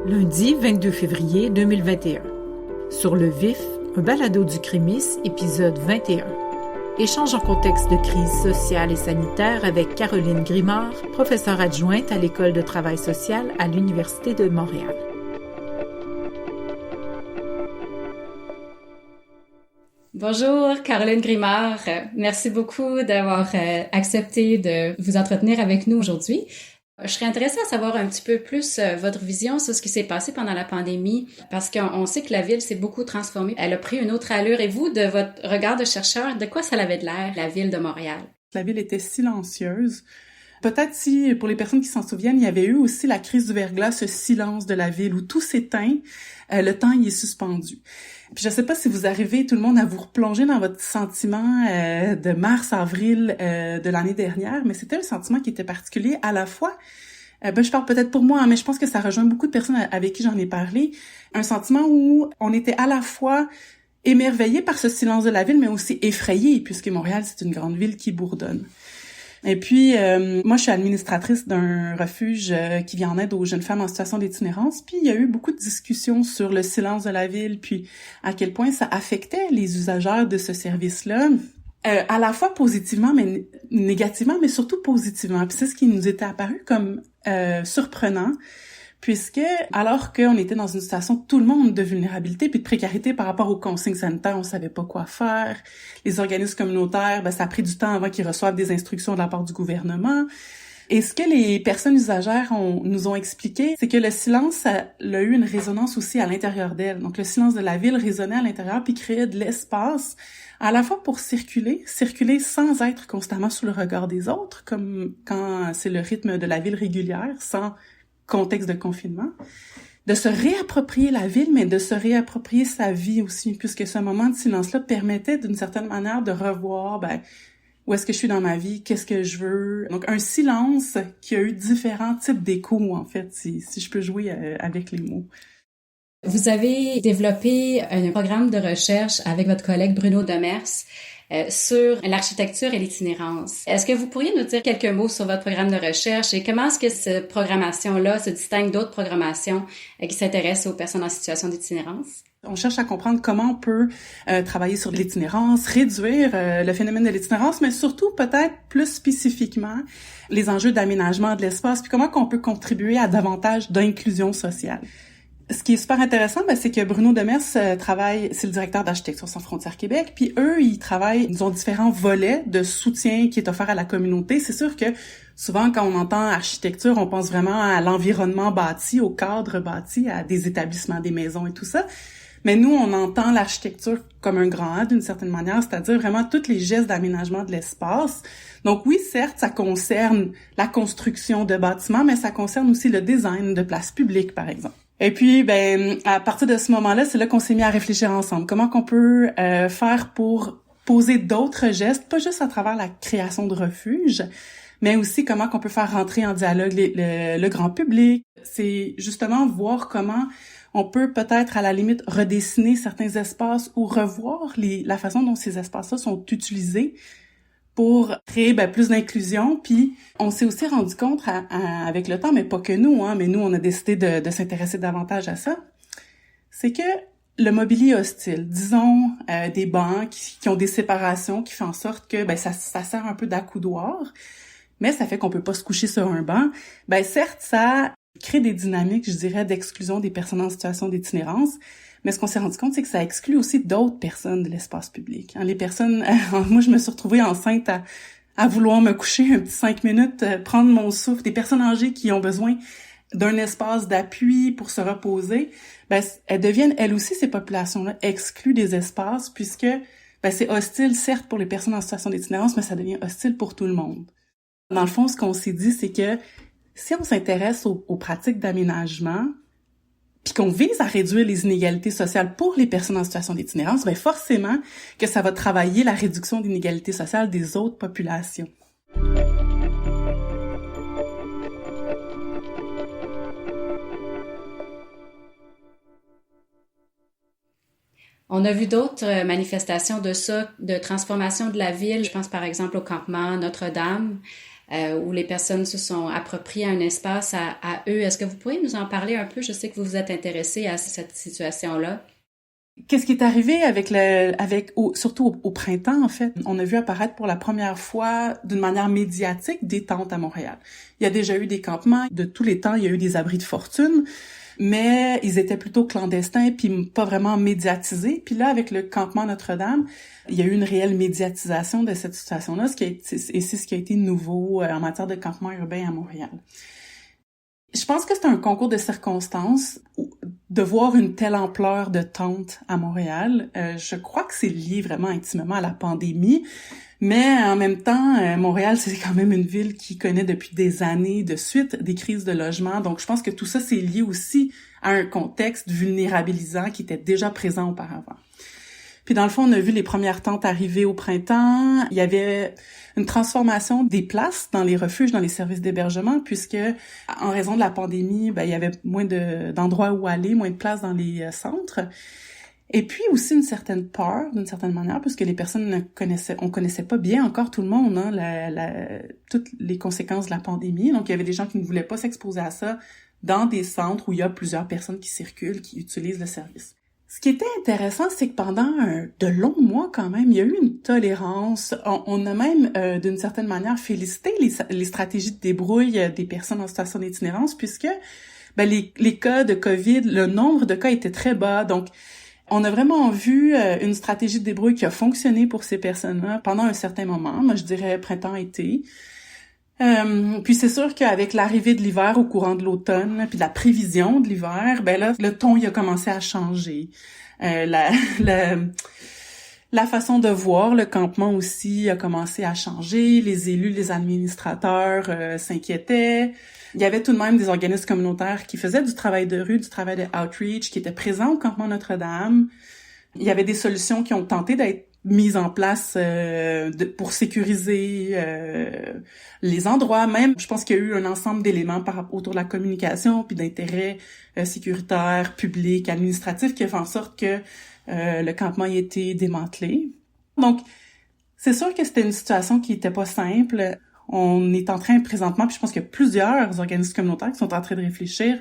Lundi 22 février 2021. Sur le vif, un balado du Crémis, épisode 21. Échange en contexte de crise sociale et sanitaire avec Caroline Grimard, professeure adjointe à l'École de travail social à l'Université de Montréal. Bonjour, Caroline Grimard. Merci beaucoup d'avoir accepté de vous entretenir avec nous aujourd'hui. Je serais intéressée à savoir un petit peu plus votre vision sur ce qui s'est passé pendant la pandémie, parce qu'on sait que la ville s'est beaucoup transformée. Elle a pris une autre allure. Et vous, de votre regard de chercheur, de quoi ça avait de l'air, la ville de Montréal? La ville était silencieuse. Peut-être si, pour les personnes qui s'en souviennent, il y avait eu aussi la crise du verglas, ce silence de la ville où tout s'éteint, le temps y est suspendu. Puis je sais pas si vous arrivez, tout le monde, à vous replonger dans votre sentiment de mars-avril de l'année dernière, mais c'était un sentiment qui était particulier à la fois. Je parle peut-être pour moi, mais je pense que ça rejoint beaucoup de personnes avec qui j'en ai parlé. Un sentiment où on était à la fois émerveillé par ce silence de la ville, mais aussi effrayé, puisque Montréal, c'est une grande ville qui bourdonne. Et puis, moi, je suis administratrice d'un refuge qui vient en aide aux jeunes femmes en situation d'itinérance. Puis, il y a eu beaucoup de discussions sur le silence de la ville, puis à quel point ça affectait les usagères de ce service-là, à la fois positivement, mais négativement, mais surtout positivement. Puis c'est ce qui nous était apparu comme surprenant, puisque alors qu'on était dans une situation tout le monde de vulnérabilité puis de précarité par rapport aux consignes sanitaires, on savait pas quoi faire. Les organismes communautaires, ça a pris du temps avant qu'ils reçoivent des instructions de la part du gouvernement. Et ce que les personnes usagères nous ont expliqué, c'est que le silence, ça a eu une résonance aussi à l'intérieur d'elles. Donc le silence de la ville résonnait à l'intérieur puis créait de l'espace à la fois pour circuler sans être constamment sous le regard des autres, comme quand c'est le rythme de la ville régulière, sans contexte de confinement, de se réapproprier la ville, mais de se réapproprier sa vie aussi, puisque ce moment de silence-là permettait d'une certaine manière de revoir, où est-ce que je suis dans ma vie, qu'est-ce que je veux. Donc, un silence qui a eu différents types d'échos, en fait, si je peux jouer avec les mots. Vous avez développé un programme de recherche avec votre collègue Bruno Demers sur l'architecture et l'itinérance. Est-ce que vous pourriez nous dire quelques mots sur votre programme de recherche et comment est-ce que cette programmation-là se distingue d'autres programmations qui s'intéressent aux personnes en situation d'itinérance? On cherche à comprendre comment on peut travailler sur l'itinérance, réduire le phénomène de l'itinérance, mais surtout peut-être plus spécifiquement les enjeux d'aménagement de l'espace, puis comment qu'on peut contribuer à davantage d'inclusion sociale. Ce qui est super intéressant, c'est que Bruno Demers travaille, c'est le directeur d'Architecture sans frontières Québec, puis eux, ils ont différents volets de soutien qui est offert à la communauté. C'est sûr que souvent, quand on entend architecture, on pense vraiment à l'environnement bâti, au cadre bâti, à des établissements, des maisons et tout ça. Mais nous, on entend l'architecture comme un grand A d'une certaine manière, c'est-à-dire vraiment tous les gestes d'aménagement de l'espace. Donc oui, certes, ça concerne la construction de bâtiments, mais ça concerne aussi le design de places publiques, par exemple. Et puis, à partir de ce moment-là, c'est là qu'on s'est mis à réfléchir ensemble. Comment qu'on peut faire pour poser d'autres gestes, pas juste à travers la création de refuges, mais aussi comment qu'on peut faire rentrer en dialogue le grand public. C'est justement voir comment on peut peut-être à la limite redessiner certains espaces ou revoir la façon dont ces espaces-là sont utilisés pour créer plus d'inclusion. Puis on s'est aussi rendu compte avec le temps, mais pas que nous, mais nous on a décidé de s'intéresser davantage à ça, c'est que le mobilier hostile, disons des bancs qui ont des séparations, qui fait en sorte que ça sert un peu d'accoudoir, mais ça fait qu'on peut pas se coucher sur un banc. Certes, ça crée des dynamiques, je dirais, d'exclusion des personnes en situation d'itinérance, mais ce qu'on s'est rendu compte, c'est que ça exclut aussi d'autres personnes de l'espace public. Les personnes, moi, je me suis retrouvée enceinte à vouloir me coucher un petit 5 minutes, prendre mon souffle. Des personnes âgées qui ont besoin d'un espace d'appui pour se reposer, elles deviennent, elles aussi, ces populations-là, exclues des espaces, puisque c'est hostile, certes, pour les personnes en situation d'itinérance, mais ça devient hostile pour tout le monde. Dans le fond, ce qu'on s'est dit, c'est que si on s'intéresse aux pratiques d'aménagement, puis qu'on vise à réduire les inégalités sociales pour les personnes en situation d'itinérance, forcément que ça va travailler la réduction des inégalités sociales des autres populations. On a vu d'autres manifestations de ça, de transformation de la ville. Je pense par exemple au campement Notre-Dame. où les personnes se sont appropriées un espace à eux. Est-ce que vous pourriez nous en parler un peu? Je sais que vous vous êtes intéressé à cette situation-là. Qu'est-ce qui est arrivé surtout au printemps, en fait? On a vu apparaître pour la première fois, d'une manière médiatique, des tentes à Montréal. Il y a déjà eu des campements. De tous les temps, il y a eu des abris de fortune, mais ils étaient plutôt clandestins puis pas vraiment médiatisés. Puis là, avec le campement Notre-Dame, il y a eu une réelle médiatisation de cette situation-là, et c'est ce qui a été nouveau en matière de campement urbain à Montréal. Je pense que c'est un concours de circonstances de voir une telle ampleur de tentes à Montréal. Je crois que c'est lié vraiment intimement à la pandémie, mais en même temps, Montréal, c'est quand même une ville qui connaît depuis des années de suite des crises de logement. Donc, je pense que tout ça, c'est lié aussi à un contexte vulnérabilisant qui était déjà présent auparavant. Puis dans le fond, on a vu les premières tentes arriver au printemps. Il y avait une transformation des places dans les refuges, dans les services d'hébergement, puisque en raison de la pandémie, il y avait moins d'endroits où aller, moins de places dans les centres. Et puis aussi une certaine peur, d'une certaine manière, puisque les personnes on connaissait pas bien encore tout le monde, toutes les conséquences de la pandémie. Donc il y avait des gens qui ne voulaient pas s'exposer à ça dans des centres où il y a plusieurs personnes qui circulent, qui utilisent le service. Ce qui était intéressant, c'est que pendant de longs mois quand même, il y a eu une tolérance. On a même, d'une certaine manière, félicité les stratégies de débrouille des personnes en situation d'itinérance, puisque les cas de COVID, le nombre de cas était très bas. Donc, on a vraiment vu une stratégie de débrouille qui a fonctionné pour ces personnes-là pendant un certain moment. Moi, je dirais printemps-été. Puis c'est sûr qu'avec l'arrivée de l'hiver au courant de l'automne, puis la prévision de l'hiver, là, le ton il a commencé à changer. La façon de voir le campement aussi a commencé à changer. Les élus, les administrateurs s'inquiétaient. Il y avait tout de même des organismes communautaires qui faisaient du travail de rue, du travail de outreach, qui étaient présents au campement Notre-Dame. Il y avait des solutions qui ont tenté d'être mise en place pour sécuriser les endroits. Même, je pense qu'il y a eu un ensemble d'éléments autour de la communication puis d'intérêts sécuritaires, publics, administratifs qui a fait en sorte que le campement ait été démantelé. Donc, c'est sûr que c'était une situation qui était pas simple. On est en train présentement, puis je pense qu'il y a plusieurs organismes communautaires qui sont en train de réfléchir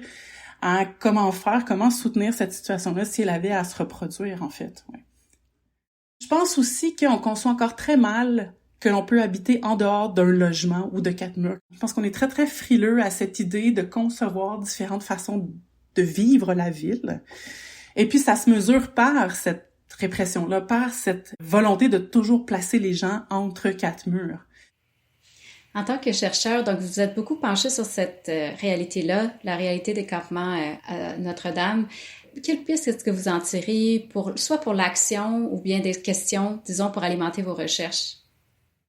à comment soutenir cette situation-là si elle avait à se reproduire, en fait. Ouais. Je pense aussi qu'on conçoit encore très mal que l'on peut habiter en dehors d'un logement ou de 4 murs. Je pense qu'on est très, très frileux à cette idée de concevoir différentes façons de vivre la ville. Et puis, ça se mesure par cette répression-là, par cette volonté de toujours placer les gens entre 4 murs. En tant que chercheur, donc vous êtes beaucoup penché sur cette réalité-là, la réalité des campements à Notre-Dame. Quelle piste est-ce que vous en tirez, soit pour l'action ou bien des questions, disons, pour alimenter vos recherches?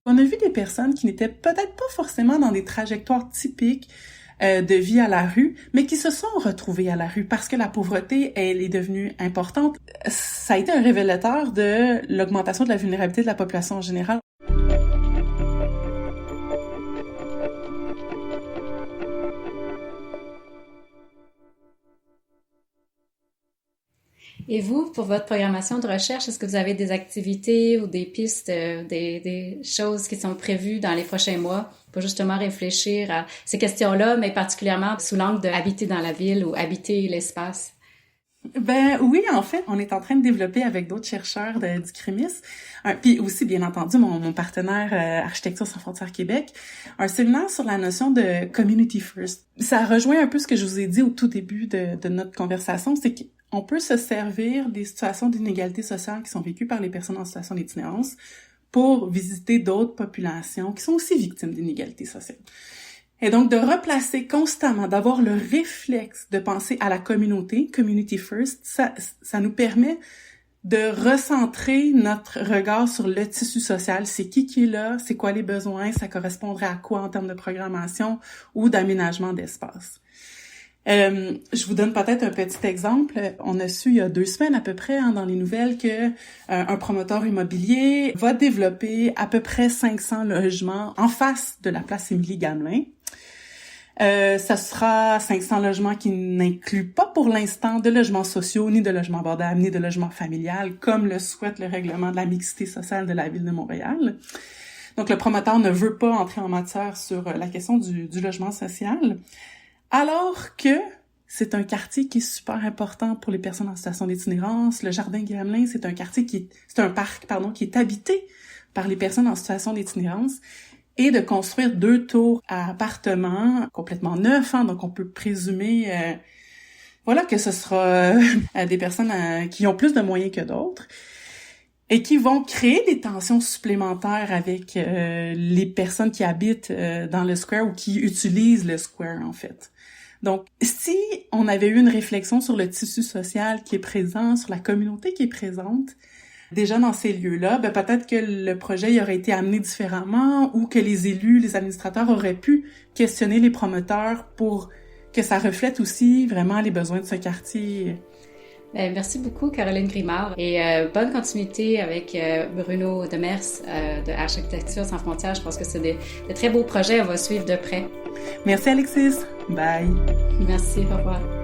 On a vu des personnes qui n'étaient peut-être pas forcément dans des trajectoires typiques de vie à la rue, mais qui se sont retrouvées à la rue parce que la pauvreté, elle est devenue importante. Ça a été un révélateur de l'augmentation de la vulnérabilité de la population en général. Et vous, pour votre programmation de recherche, est-ce que vous avez des activités ou des pistes, des choses qui sont prévues dans les prochains mois pour justement réfléchir à ces questions-là, mais particulièrement sous l'angle de habiter dans la ville ou habiter l'espace? Oui, en fait, on est en train de développer avec d'autres chercheurs du CRIMIS, puis aussi, bien entendu, mon partenaire Architecture sans frontières Québec, un séminaire sur la notion de community first. Ça rejoint un peu ce que je vous ai dit au tout début de notre conversation, c'est qu'on peut se servir des situations d'inégalité sociale qui sont vécues par les personnes en situation d'itinérance pour visiter d'autres populations qui sont aussi victimes d'inégalité sociale. Et donc, de replacer constamment, d'avoir le réflexe de penser à la communauté, community first, ça nous permet de recentrer notre regard sur le tissu social. C'est qui est là, c'est quoi les besoins, ça correspondrait à quoi en termes de programmation ou d'aménagement d'espace. Je vous donne peut-être un petit exemple. On a su il y a 2 semaines à peu près dans les nouvelles que un promoteur immobilier va développer à peu près 500 logements en face de la place Émilie-Gamelin. Ça sera 500 logements qui n'incluent pas pour l'instant de logements sociaux, ni de logements abordables, ni de logements familiales, comme le souhaite le règlement de la mixité sociale de la Ville de Montréal. Donc, le promoteur ne veut pas entrer en matière sur la question du logement social, alors que c'est un quartier qui est super important pour les personnes en situation d'itinérance. Le Jardin Gamelin, c'est un parc, qui est habité par les personnes en situation d'itinérance. Et de construire 2 tours à appartements complètement neufs, donc on peut présumer que ce sera des personnes qui ont plus de moyens que d'autres et qui vont créer des tensions supplémentaires avec les personnes qui habitent dans le square ou qui utilisent le square, en fait. Donc, si on avait eu une réflexion sur le tissu social qui est présent, sur la communauté qui est présente, déjà dans ces lieux-là, peut-être que le projet y aurait été amené différemment ou que les élus, les administrateurs auraient pu questionner les promoteurs pour que ça reflète aussi vraiment les besoins de ce quartier. Merci beaucoup, Caroline Grimard, et bonne continuité avec Bruno Demers de Architecture sans frontières. Je pense que c'est des très beaux projets, on va suivre de près. Merci, Alexis. Bye. Merci, au revoir.